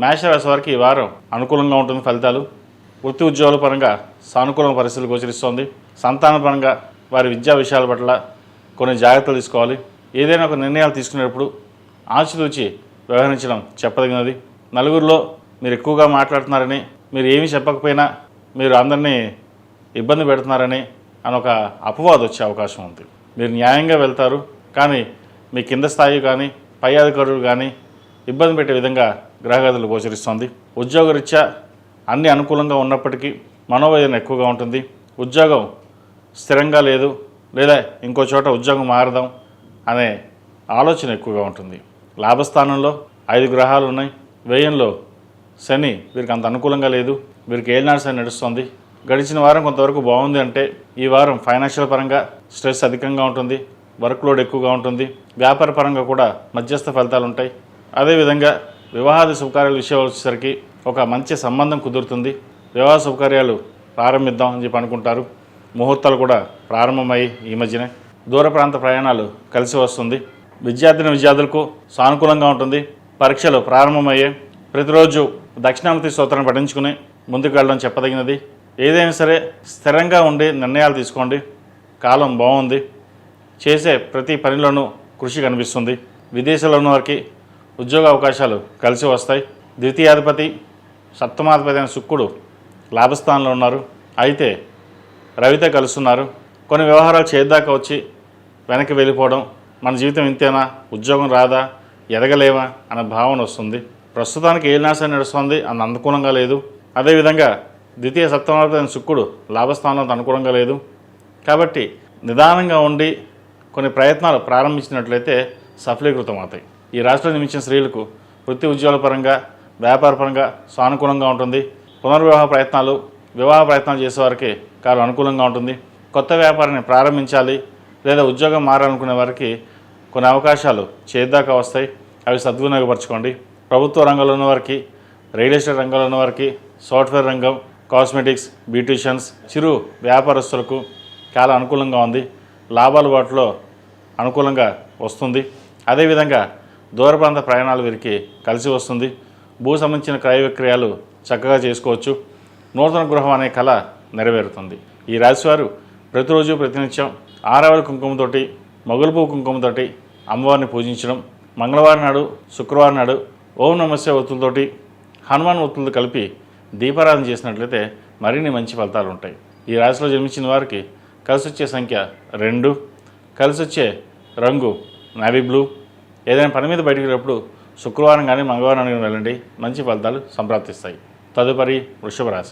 మేషరాశి వారికి ఈ వారం అనుకూలంగా ఉంటుంది. ఫలితాలు వృత్తి ఉద్యోగాల పరంగా సానుకూల పరిస్థితులు గోచరిస్తోంది. సంతాన పరంగా వారి విద్యా విషయాల పట్ల కొన్ని జాగ్రత్తలు తీసుకోవాలి. ఏదైనా ఒక నిర్ణయాలు తీసుకునేటప్పుడు ఆచితూచి వ్యవహరించడం చెప్పదగినది. నలుగురిలో మీరు ఎక్కువగా మాట్లాడుతున్నారని, మీరు ఏమీ చెప్పకపోయినా మీరు అందరినీ ఇబ్బంది పెడుతున్నారని అని ఒక అపవాదు వచ్చే అవకాశం ఉంది. మీరు న్యాయంగా వెళ్తారు, కానీ మీ కింద స్థాయి కానీ పై అధికారులు కానీ ఇబ్బంది పెట్టే విధంగా గ్రహగతులు గోచరిస్తోంది. ఉద్యోగరీత్యా అన్ని అనుకూలంగా ఉన్నప్పటికీ మనోవేదన ఎక్కువగా ఉంటుంది. ఉద్యోగం స్థిరంగా లేదు, లేదా ఇంకో చోట ఉద్యోగం మారదాం అనే ఆలోచన ఎక్కువగా ఉంటుంది. లాభస్థానంలో 5 గ్రహాలు ఉన్నాయి. వ్యయంలో శని వీరికి అంత అనుకూలంగా లేదు. వీరికి ఏలినాడు శని నడుస్తుంది. గడిచిన వారం కొంతవరకు బాగుంది అంటే ఈ వారం ఫైనాన్షియల్ పరంగా స్ట్రెస్ అధికంగా ఉంటుంది, వర్క్ లోడ్ ఎక్కువగా ఉంటుంది. వ్యాపార పరంగా కూడా మధ్యస్థ ఫలితాలు ఉంటాయి. అదేవిధంగా వివాహాది శుభకార్యాల విషయాలు వచ్చేసరికి ఒక మంచి సంబంధం కుదురుతుంది. వివాహ శుభకార్యాలు ప్రారంభిద్దాం అని చెప్పి అనుకుంటారు. ముహూర్తాలు కూడా ప్రారంభమయ్యి ఈ మధ్యనే దూర ప్రాంత ప్రయాణాలు కలిసి వస్తుంది. విద్యార్థులకు సానుకూలంగా ఉంటుంది. పరీక్షలు ప్రారంభమయ్యే ప్రతిరోజు దక్షిణామూర్తి స్తోత్రాన్ని పఠించుకుని ముందుకు వెళ్ళడం చెప్పదగినది. ఏదైనా సరే స్థిరంగా ఉండి నిర్ణయాలు తీసుకోండి. కాలం బాగుంది. చేసే ప్రతి పనిలోనూ కృషి కనిపిస్తుంది. విదేశాల్లో ఉన్న వారికి ఉద్యోగ అవకాశాలు కలిసి వస్తాయి. ద్వితీయాధిపతి సప్తమాధిపతి అయిన శుక్రుడు లాభస్థానంలో ఉన్నారు. అయితే రవితో కలుస్తున్నారు. కొన్ని వ్యవహారాలు చేద్దాకా వచ్చి వెనక్కి వెళ్ళిపోవడం, మన జీవితం ఇంతేనా, ఉద్యోగం రాదా, ఎదగలేమా అనే భావన వస్తుంది. ప్రస్తుతానికి ఏలినాశ నడుస్తుంది, అంత అనుకూలంగా లేదు. అదేవిధంగా ద్వితీయ సప్తమాధిపతి అయిన శుక్రుడు లాభస్థానంలో అనుకూలంగా లేదు. కాబట్టి నిదానంగా ఉండి కొన్ని ప్రయత్నాలు ప్రారంభించినట్లయితే సఫలీకృతం అవుతాయి. ఈ రాశిలో జన్మించిన స్త్రీలకు వృత్తి ఉద్యోగాల పరంగా వ్యాపార పరంగా సానుకూలంగా ఉంటుంది. పునర్వివాహ ప్రయత్నాలు వివాహ ప్రయత్నాలు చేసేవారికి కాలం అనుకూలంగా ఉంటుంది. కొత్త వ్యాపారాన్ని ప్రారంభించాలి లేదా ఉద్యోగం మారాలనుకునే వారికి కొన్ని అవకాశాలు చేద్దాకా వస్తాయి. అవి సద్వినియోగపరచుకోండి. ప్రభుత్వ రంగంలో ఉన్నవారికి, రియల్ ఎస్టేట్ రంగంలో ఉన్నవారికి, సాఫ్ట్వేర్ రంగం, కాస్మెటిక్స్, బ్యూటీషియన్స్, చిరు వ్యాపారస్తులకు చాలా అనుకూలంగా ఉంది. లాభాల వాటిలో అనుకూలంగా వస్తుంది. అదేవిధంగా దూర ప్రాంత ప్రయాణాలు వీరికి కలిసి వస్తుంది. భూ సంబంధించిన క్రయ విక్రయాలు చక్కగా చేసుకోవచ్చు. నూతన గృహం అనే కళ నెరవేరుతుంది. ఈ రాశివారు ప్రతిరోజు ప్రతినిత్యం ఆరవల కుంకుమతోటి, మొగలుపూ కుంకుమతోటి అమ్మవారిని పూజించడం, మంగళవారం నాడు, శుక్రవారం నాడు ఓం నమస్య ఒత్తులతోటి హనుమాన్ ఒత్తులతో కలిపి దీపారాధన చేసినట్లయితే మరిన్ని మంచి ఫలితాలు ఉంటాయి. ఈ రాశిలో జన్మించిన వారికి కలిసి వచ్చే సంఖ్య 2, కలిసి వచ్చే రంగు నావీ బ్లూ. ఏదైనా పని మీద బయటకు వెళ్ళినప్పుడు శుక్రవారం కానీ మంగళవారం కానీ వెళ్ళండి, మంచి ఫలితాలు సంప్రాప్తిస్తాయి. తదుపరి వృషభ రాశి.